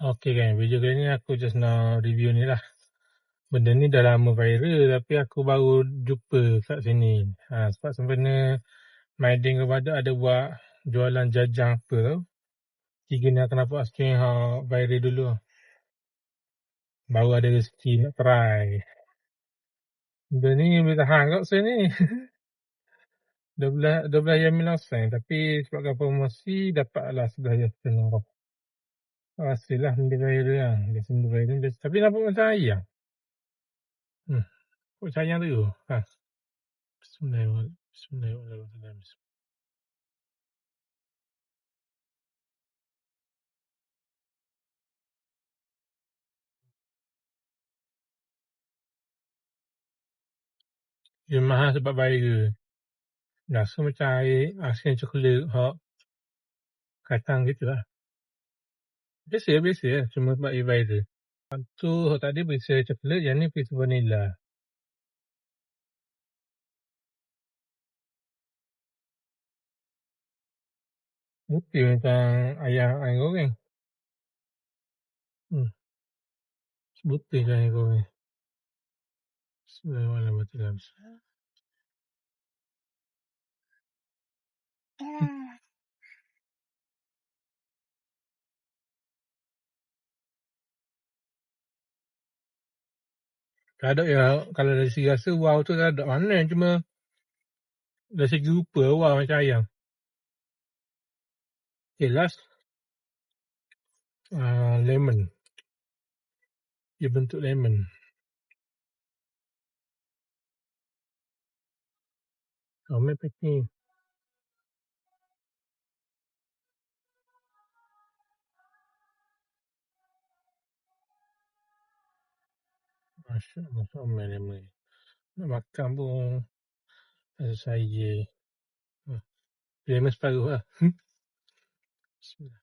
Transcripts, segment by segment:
Okey kan, video kali ni aku just nak review ni lah. Benda ni dah lama viral tapi aku baru jumpa kat sini. Sebab sebenarnya Maidin ke Badak ada buat jualan jajang apa tau. Tiga ni aku nampak sikit yang viral dulu. Baru ada rezeki nak try. Benda ni boleh tahan kot saya ni. 12 yang minusnya tapi sebabkan promosi dapatlah 11 yang setengah. Hasillah benda viral lah. Benda viral tapi nampak macam ayam. Kok sayang tu? Bismillahirrahmanirrahim. Bismillahirrahmanirrahim. Dia mahal sebab viral. Rasa macam air asin coklat hot kacang gitu lah. Biasa lah. Cuma sebab dia viral. Tu tadi berisi coklat, yang ni berisi vanilla. Putih macam ayam goreng. Putih lah ayam goreng. Bismillahirrahmanirrahim. Tak ada ya, kalau dari segi rasa wow tu tak ada mana, cuma dari segi rupa wow macam ayam. Okay, last lemon. Dia bentuk lemon. Ramai packing. Masya Allah, ramai lemon. Nak makan pun rasa saya. Lemon separuh lah. Bismillah.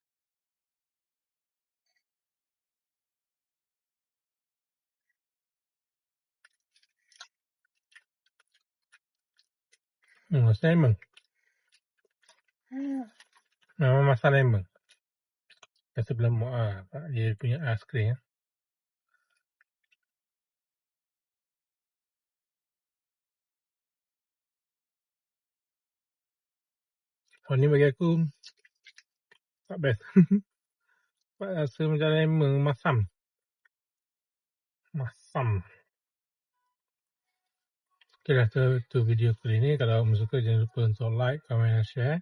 Rasa lemon. Memang masak lemon. Rasa berlemak lah. Dia punya aiskrim. Oh ni bagi aku tak best. Sebab rasa macam lemon masam. Okay lah, tu video kali ni. Kalau kamu suka jangan lupa untuk like, comment dan share.